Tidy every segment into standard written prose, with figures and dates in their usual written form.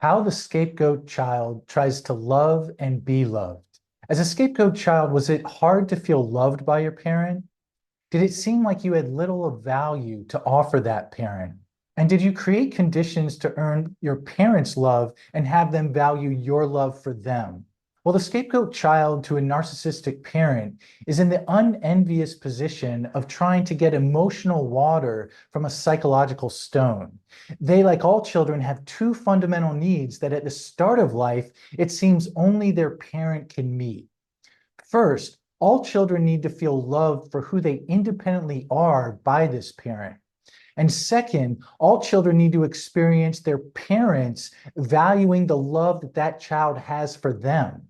How the scapegoat child tries to love and be loved. As a scapegoat child, was it hard to feel loved by your parent? Did it seem like you had little of value to offer that parent? And did you create conditions to earn your parents' love and have them value your love for them? Well, the scapegoat child to a narcissistic parent is in the unenvious position of trying to get emotional water from a psychological stone. They, like all children, have two fundamental needs that at the start of life, it seems only their parent can meet. First, all children need to feel loved for who they independently are by this parent. And second, all children need to experience their parents valuing the love that that child has for them.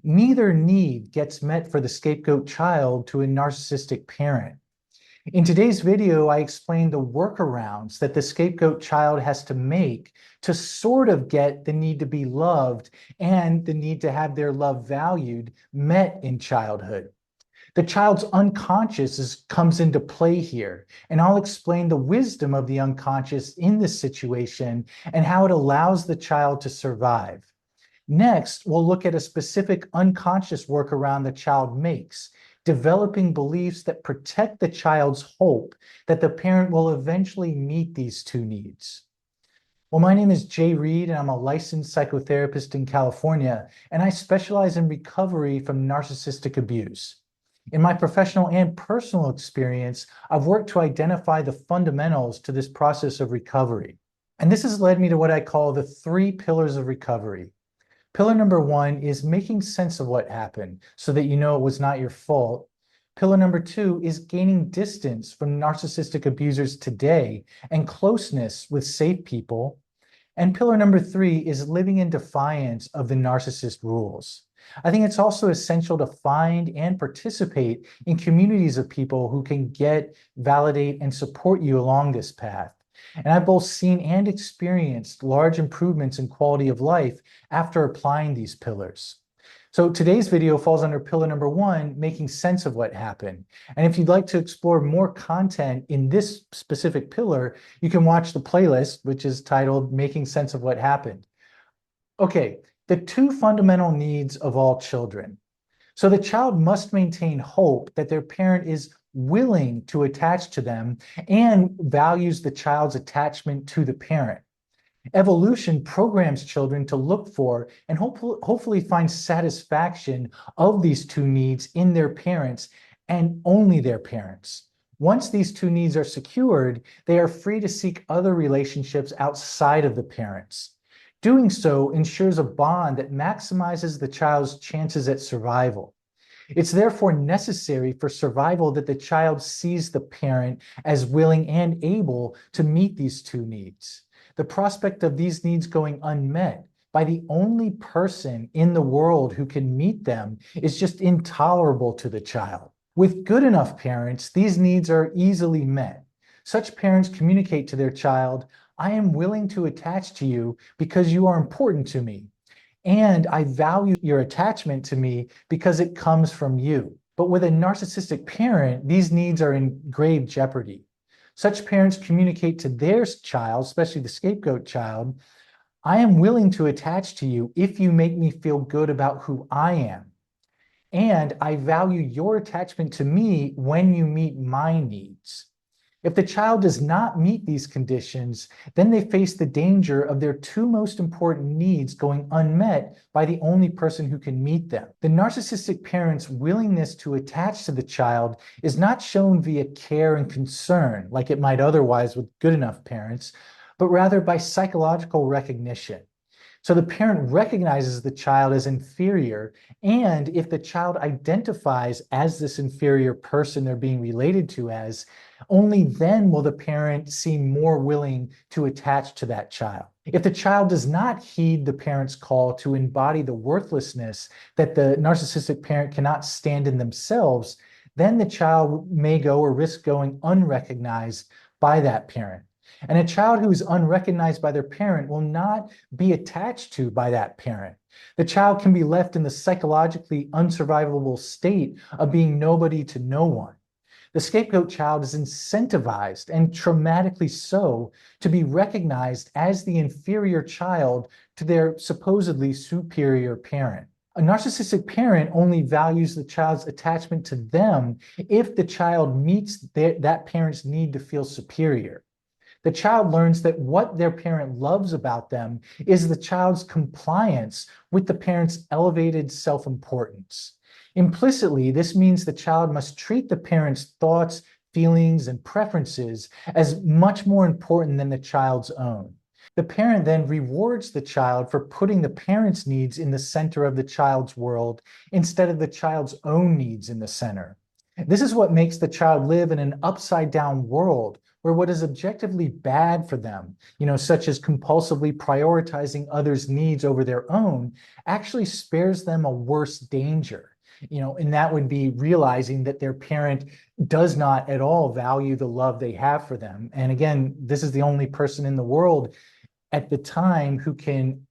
Neither need gets met for the scapegoat child to a narcissistic parent. In today's video, I explained the workarounds that the scapegoat child has to make to sort of get the need to be loved and the need to have their love valued met in childhood. The child's unconscious comes into play here, and I'll explain the wisdom of the unconscious in this situation and how it allows the child to survive. Next, we'll look at a specific unconscious workaround the child makes, developing beliefs that protect the child's hope that the parent will eventually meet these two needs. Well, my name is Jay Reed, and I'm a licensed psychotherapist in California, and I specialize in recovery from narcissistic abuse. In my professional and personal experience, I've worked to identify the fundamentals to this process of recovery. And this has led me to what I call the 3 pillars of recovery. Pillar number 1 is making sense of what happened so that you know it was not your fault. Pillar number 2 is gaining distance from narcissistic abusers today and closeness with safe people. And pillar number 3 is living in defiance of the narcissist rules. I think it's also essential to find and participate in communities of people who can get, validate, and support you along this path. And I've both seen and experienced large improvements in quality of life after applying these pillars. So today's video falls under pillar number 1, making sense of what happened. And if you'd like to explore more content in this specific pillar, you can watch the playlist, which is titled Making Sense of What Happened. Okay, the 2 fundamental needs of all children. So the child must maintain hope that their parent is willing to attach to them and values the child's attachment to the parent. Evolution programs children to look for and hopefully find satisfaction of these 2 needs in their parents and only their parents. Once these 2 needs are secured, they are free to seek other relationships outside of the parents. Doing so ensures a bond that maximizes the child's chances at survival. It's therefore necessary for survival that the child sees the parent as willing and able to meet these 2 needs. The prospect of these needs going unmet by the only person in the world who can meet them is just intolerable to the child. With good enough parents, these needs are easily met. Such parents communicate to their child, "I am willing to attach to you because you are important to me. And I value your attachment to me because it comes from you." But with a narcissistic parent, these needs are in grave jeopardy. Such parents communicate to their child, especially the scapegoat child, "I am willing to attach to you if you make me feel good about who I am. And I value your attachment to me when you meet my needs." If the child does not meet these conditions, then they face the danger of their 2 most important needs going unmet by the only person who can meet them. The narcissistic parent's willingness to attach to the child is not shown via care and concern, like it might otherwise with good enough parents, but rather by psychological recognition. So the parent recognizes the child as inferior, and if the child identifies as this inferior person they're being related to as, only then will the parent seem more willing to attach to that child. If the child does not heed the parent's call to embody the worthlessness that the narcissistic parent cannot stand in themselves, then the child may go or risk going unrecognized by that parent. And a child who is unrecognized by their parent will not be attached to by that parent. The child can be left in the psychologically unsurvivable state of being nobody to no one. The scapegoat child is incentivized, and traumatically so, to be recognized as the inferior child to their supposedly superior parent. A narcissistic parent only values the child's attachment to them if the child meets that parent's need to feel superior. The child learns that what their parent loves about them is the child's compliance with the parent's elevated self-importance. Implicitly, this means the child must treat the parent's thoughts, feelings, and preferences as much more important than the child's own. The parent then rewards the child for putting the parent's needs in the center of the child's world instead of the child's own needs in the center. This is what makes the child live in an upside-down world where what is objectively bad for them, such as compulsively prioritizing others' needs over their own, actually spares them a worse danger. And that would be realizing that their parent does not at all value the love they have for them. And again, this is the only person in the world at the time who can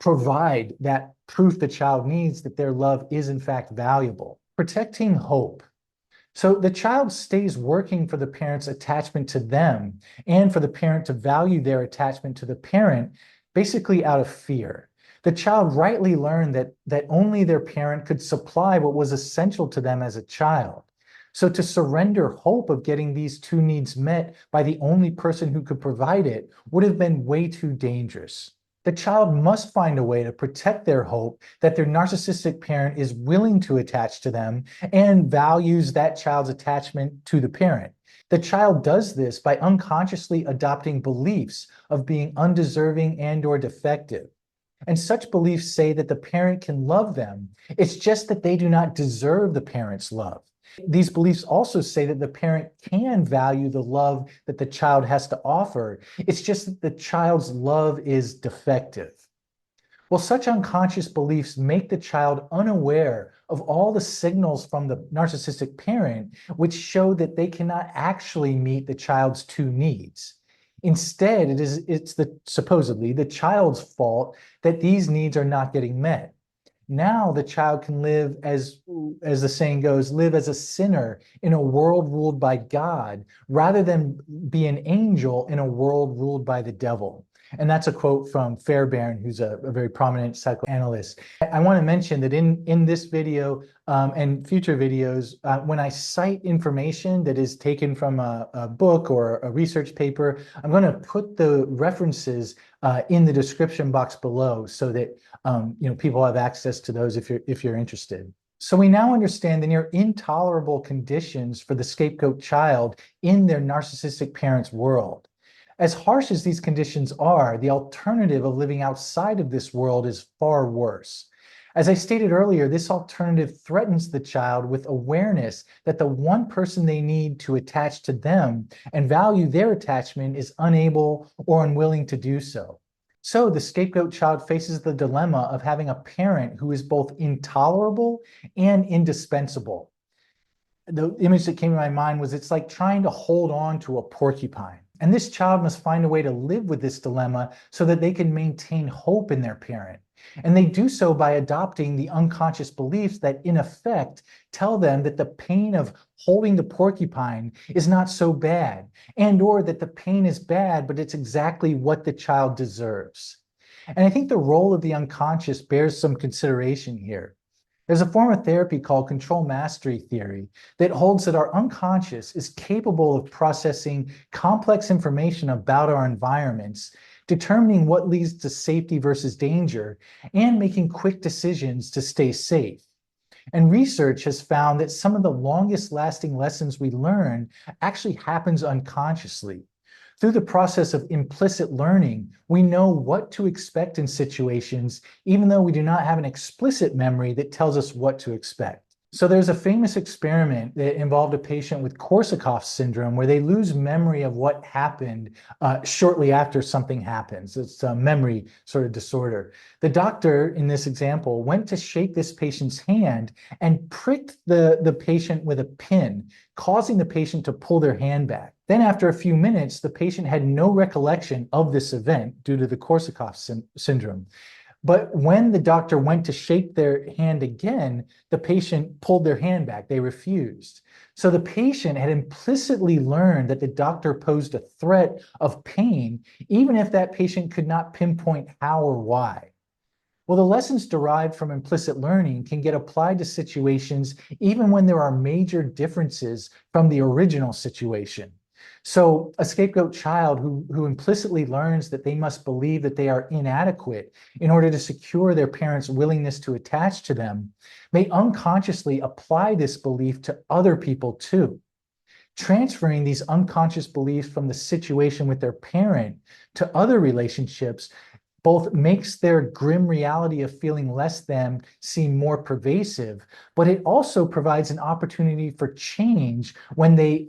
provide that proof the child needs that their love is in fact valuable. Protecting hope. So the child stays working for the parent's attachment to them and for the parent to value their attachment to the parent, basically out of fear. The child rightly learned that only their parent could supply what was essential to them as a child. So to surrender hope of getting these two needs met by the only person who could provide it would have been way too dangerous. The child must find a way to protect their hope that their narcissistic parent is willing to attach to them and values that child's attachment to the parent. The child does this by unconsciously adopting beliefs of being undeserving and/or defective. And such beliefs say that the parent can love them. It's just that they do not deserve the parent's love. These beliefs also say that the parent can value the love that the child has to offer. It's just that the child's love is defective. Well, such unconscious beliefs make the child unaware of all the signals from the narcissistic parent, which show that they cannot actually meet the child's two needs. Instead, it's supposedly the child's fault that these needs are not getting met. Now the child can live, as the saying goes, live as a sinner in a world ruled by God, rather than be an angel in a world ruled by the devil. And that's a quote from Fairbairn, who's a very prominent psychoanalyst. I want to mention that in this video and future videos, when I cite information that is taken from a book or a research paper, I'm going to put the references in the description box below so that people have access to those if you're interested. So we now understand the near intolerable conditions for the scapegoat child in their narcissistic parent's world. As harsh as these conditions are, the alternative of living outside of this world is far worse. As I stated earlier, this alternative threatens the child with awareness that the one person they need to attach to them and value their attachment is unable or unwilling to do so. So the scapegoat child faces the dilemma of having a parent who is both intolerable and indispensable. The image that came to my mind was it's like trying to hold on to a porcupine. And this child must find a way to live with this dilemma so that they can maintain hope in their parent. And they do so by adopting the unconscious beliefs that, in effect, tell them that the pain of holding the porcupine is not so bad, and/or that the pain is bad, but it's exactly what the child deserves. And I think the role of the unconscious bears some consideration here. There's a form of therapy called control mastery theory that holds that our unconscious is capable of processing complex information about our environments, determining what leads to safety versus danger, and making quick decisions to stay safe. And research has found that some of the longest lasting lessons we learn actually happens unconsciously. Through the process of implicit learning, we know what to expect in situations, even though we do not have an explicit memory that tells us what to expect. So there's a famous experiment that involved a patient with Korsakoff syndrome where they lose memory of what happened shortly after something happens. It's a memory sort of disorder. The doctor in this example went to shake this patient's hand and pricked the patient with a pin, causing the patient to pull their hand back. Then after a few minutes, the patient had no recollection of this event due to the Korsakoff syndrome. But when the doctor went to shake their hand again, the patient pulled their hand back. They refused. So the patient had implicitly learned that the doctor posed a threat of pain, even if that patient could not pinpoint how or why. Well, the lessons derived from implicit learning can get applied to situations even when there are major differences from the original situation. So a scapegoat child who implicitly learns that they must believe that they are inadequate in order to secure their parents' willingness to attach to them may unconsciously apply this belief to other people too. Transferring these unconscious beliefs from the situation with their parent to other relationships both makes their grim reality of feeling less than seem more pervasive, but it also provides an opportunity for change when they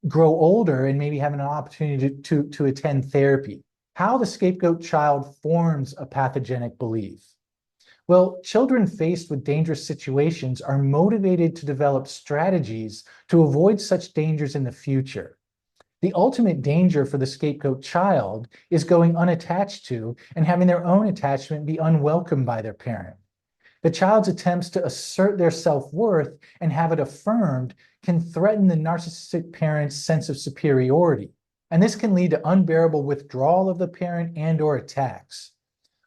grow older and maybe have an opportunity to attend therapy. How the scapegoat child forms a pathogenic belief. Well, children faced with dangerous situations are motivated to develop strategies to avoid such dangers in the future. The ultimate danger for the scapegoat child is going unattached to and having their own attachment be unwelcome by their parent. The child's attempts to assert their self-worth and have it affirmed can threaten the narcissistic parent's sense of superiority, and this can lead to unbearable withdrawal of the parent and/or attacks.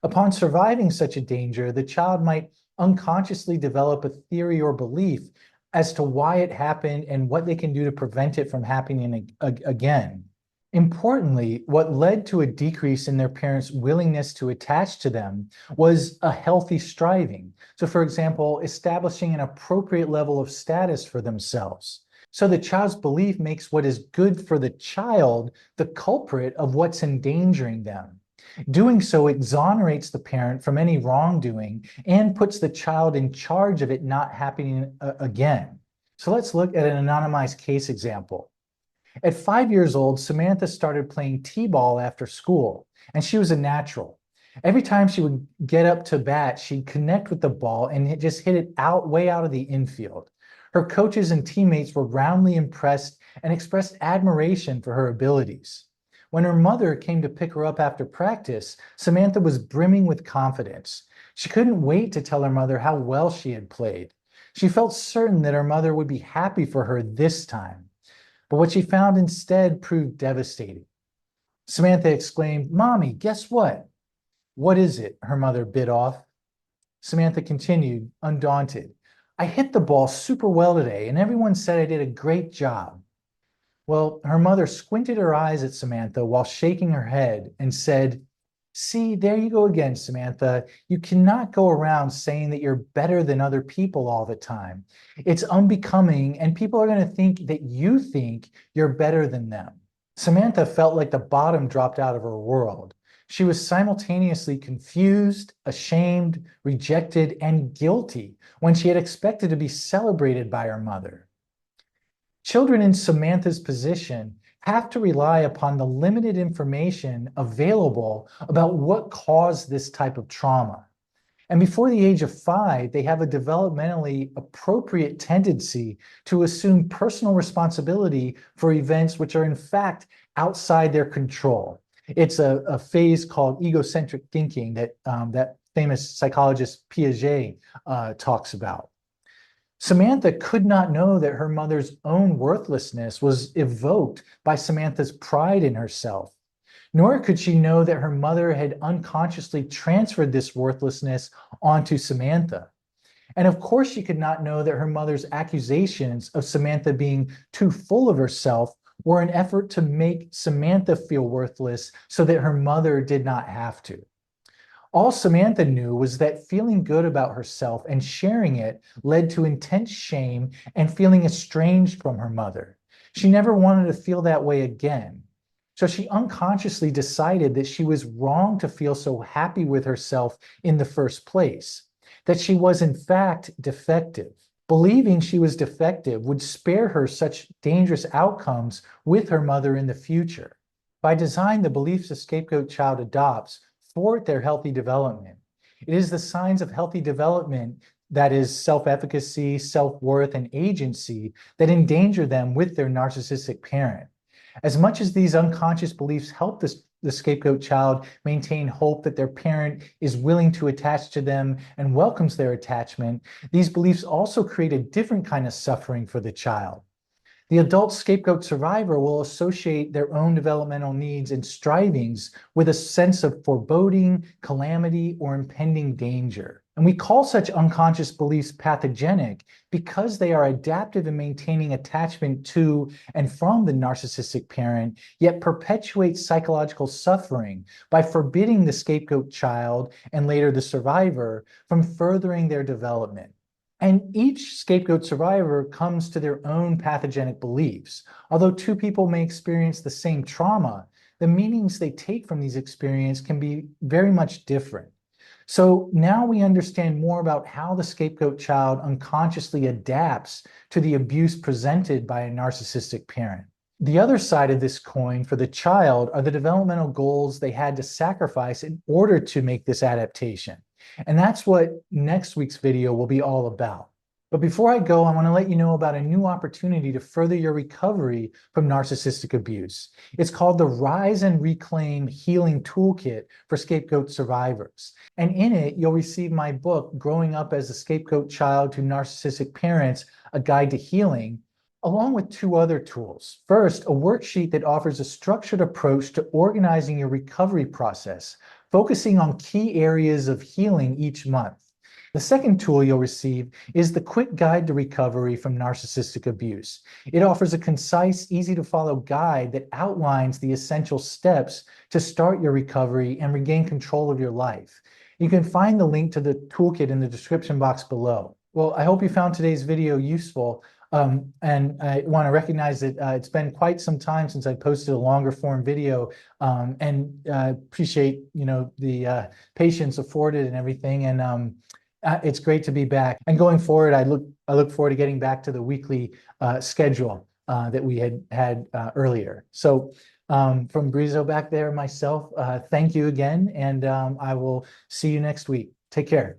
Upon surviving such a danger, the child might unconsciously develop a theory or belief as to why it happened and what they can do to prevent it from happening again. Importantly, what led to a decrease in their parents' willingness to attach to them was a healthy striving. So, for example, establishing an appropriate level of status for themselves. So the child's belief makes what is good for the child the culprit of what's endangering them. Doing so exonerates the parent from any wrongdoing and puts the child in charge of it not happening again. So let's look at an anonymized case example. At 5 years old, Samantha started playing t-ball after school, and she was a natural. Every time she would get up to bat, she'd connect with the ball and just hit it way out of the infield. Her coaches and teammates were roundly impressed and expressed admiration for her abilities. When her mother came to pick her up after practice, Samantha was brimming with confidence. She couldn't wait to tell her mother how well she had played. She felt certain that her mother would be happy for her this time. But what she found instead proved devastating. Samantha exclaimed, "Mommy, guess what?" "What is it?" her mother bit off. Samantha continued, undaunted. "I hit the ball super well today, and everyone said I did a great job." Well, her mother squinted her eyes at Samantha while shaking her head and said, "See, there you go again, Samantha. You cannot go around saying that you're better than other people all the time. It's unbecoming, and people are going to think that you think you're better than them." Samantha felt like the bottom dropped out of her world. She was simultaneously confused, ashamed, rejected, and guilty when she had expected to be celebrated by her mother. Children in Samantha's position have to rely upon the limited information available about what caused this type of trauma. And before the age of 5, they have a developmentally appropriate tendency to assume personal responsibility for events which are in fact outside their control. It's a phase called egocentric thinking that famous psychologist Piaget talks about. Samantha could not know that her mother's own worthlessness was evoked by Samantha's pride in herself, nor could she know that her mother had unconsciously transferred this worthlessness onto Samantha. And of course, she could not know that her mother's accusations of Samantha being too full of herself were an effort to make Samantha feel worthless so that her mother did not have to. All Samantha knew was that feeling good about herself and sharing it led to intense shame and feeling estranged from her mother. She never wanted to feel that way again. So she unconsciously decided that she was wrong to feel so happy with herself in the first place, that she was in fact defective. Believing she was defective would spare her such dangerous outcomes with her mother in the future. By design, the beliefs a scapegoat child adopts thwart their healthy development. It is the signs of healthy development, that is self-efficacy, self-worth, and agency, that endanger them with their narcissistic parent. As much as these unconscious beliefs help the the scapegoat child maintain hope that their parent is willing to attach to them and welcomes their attachment, these beliefs also create a different kind of suffering for the child. The adult scapegoat survivor will associate their own developmental needs and strivings with a sense of foreboding, calamity, or impending danger. And we call such unconscious beliefs pathogenic because they are adaptive in maintaining attachment to and from the narcissistic parent, yet perpetuate psychological suffering by forbidding the scapegoat child and later the survivor from furthering their development. And each scapegoat survivor comes to their own pathogenic beliefs. Although two people may experience the same trauma, the meanings they take from these experiences can be very much different. So now we understand more about how the scapegoat child unconsciously adapts to the abuse presented by a narcissistic parent. The other side of this coin for the child are the developmental goals they had to sacrifice in order to make this adaptation. And that's what next week's video will be all about. But before I go, I want to let you know about a new opportunity to further your recovery from narcissistic abuse. It's called the Rise and Reclaim Healing Toolkit for Scapegoat Survivors. And in it, you'll receive my book, Growing Up as a Scapegoat Child to Narcissistic Parents, A Guide to Healing, along with two other tools. First, a worksheet that offers a structured approach to organizing your recovery process, focusing on key areas of healing each month. The second tool you'll receive is the Quick Guide to Recovery from Narcissistic Abuse. It offers a concise, easy-to-follow guide that outlines the essential steps to start your recovery and regain control of your life. You can find the link to the toolkit in the description box below. Well, I hope you found today's video useful. And I want to recognize that it's been quite some time since I posted a longer form video, and appreciate the patience afforded and everything. And it's great to be back. And going forward, I look forward to getting back to the weekly schedule that we had earlier. So from Brizo back there, myself, thank you again, and I will see you next week. Take care.